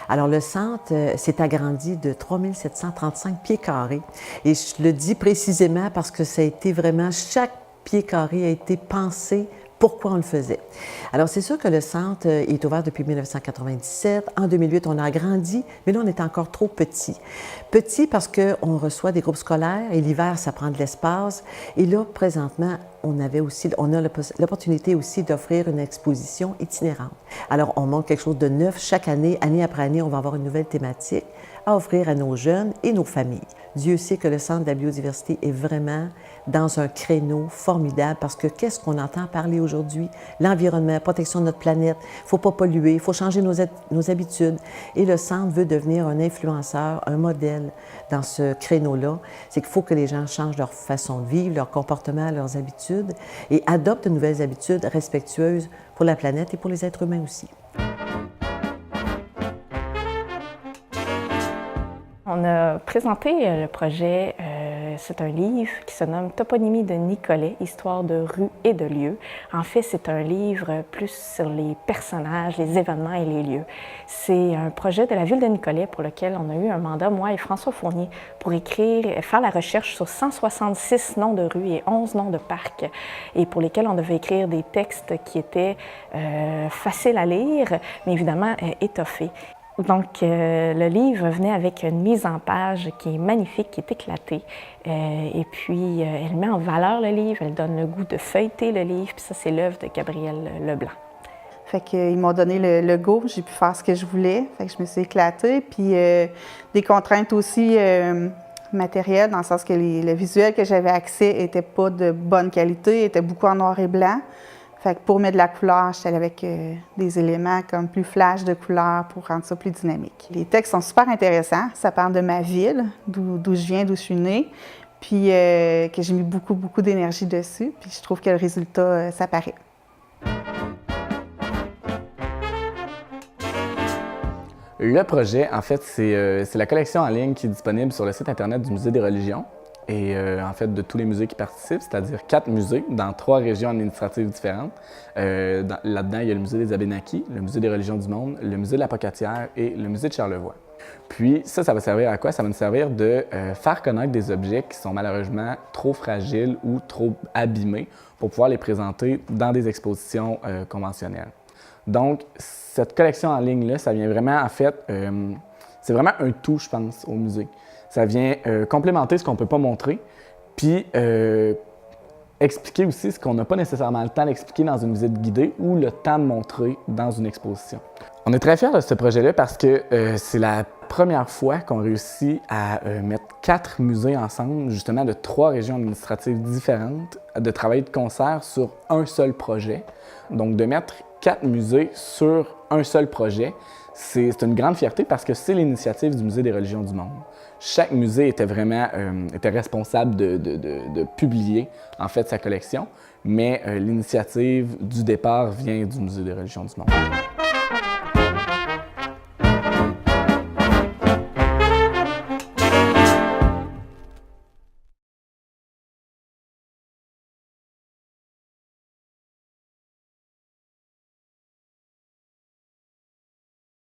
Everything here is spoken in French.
Alors, le centre s'est agrandi de 3 735 pieds carrés. Et je le dis précisément parce que ça a été vraiment, chaque pied carré a été pensé pourquoi on le faisait. Alors, c'est sûr que le centre est ouvert depuis 1997. En 2008, on a agrandi, mais là, on est encore trop petit. Petit parce qu'on reçoit des groupes scolaires et l'hiver, ça prend de l'espace. Et là, présentement, on a l'opportunité aussi d'offrir une exposition itinérante. Alors, on montre quelque chose de neuf chaque année. Année après année, on va avoir une nouvelle thématique à offrir à nos jeunes et nos familles. Dieu sait que le Centre de la biodiversité est vraiment dans un créneau formidable parce que qu'est-ce qu'on entend parler aujourd'hui? L'environnement, la protection de notre planète, il ne faut pas polluer, il faut changer nos habitudes. Et le Centre veut devenir un influenceur, un modèle dans ce créneau-là. C'est qu'il faut que les gens changent leur façon de vivre, leur comportement, leurs habitudes et adoptent de nouvelles habitudes respectueuses pour la planète et pour les êtres humains aussi. On a présenté le projet, c'est un livre qui se nomme Toponymie de Nicolet, histoire de rues et de lieux. En fait, c'est un livre plus sur les personnages, les événements et les lieux. C'est un projet de la ville de Nicolet pour lequel on a eu un mandat, moi et François Fournier, pour faire la recherche sur 166 noms de rues et 11 noms de parcs, et pour lesquels on devait écrire des textes qui étaient faciles à lire, mais évidemment étoffés. Donc, le livre venait avec une mise en page qui est magnifique, qui est éclatée. Et puis, elle met en valeur le livre, elle donne le goût de feuilleter le livre. Puis ça, c'est l'œuvre de Gabriel Leblanc. Fait qu'ils m'ont donné le go, j'ai pu faire ce que je voulais. Fait que je me suis éclatée. Puis, des contraintes aussi matérielles, dans le sens que le visuel que j'avais accès n'était pas de bonne qualité, était beaucoup en noir et blanc. Fait que pour mettre de la couleur, je suis allée avec des éléments comme plus flash de couleur pour rendre ça plus dynamique. Les textes sont super intéressants. Ça parle de ma ville, d'où je viens, d'où je suis née, puis que j'ai mis beaucoup d'énergie dessus. Puis je trouve que le résultat, ça paraît. Le projet, en fait, c'est la collection en ligne qui est disponible sur le site Internet du Musée des religions et en fait de tous les musées qui participent, c'est-à-dire 4 musées dans 3 régions administratives différentes. Là-dedans, il y a le Musée des Abénaquis, le Musée des religions du monde, le Musée de la Pocatière et le Musée de Charlevoix. Puis ça va servir à quoi? Ça va nous servir de faire connaître des objets qui sont malheureusement trop fragiles ou trop abîmés pour pouvoir les présenter dans des expositions conventionnelles. Donc, cette collection en ligne-là, ça vient vraiment, en fait, c'est vraiment un tout, je pense, au musée. Ça vient complémenter ce qu'on ne peut pas montrer, puis expliquer aussi ce qu'on n'a pas nécessairement le temps d'expliquer dans une visite guidée ou le temps de montrer dans une exposition. On est très fiers de ce projet-là parce que c'est la première fois qu'on réussit à mettre 4 musées ensemble, justement de 3 régions administratives différentes, de travailler de concert sur un seul projet. Donc, de mettre 4 musées sur un seul projet, c'est une grande fierté parce que c'est l'initiative du Musée des religions du monde. Chaque musée était vraiment responsable de publier en fait sa collection, mais l'initiative du départ vient du Musée des religions du monde.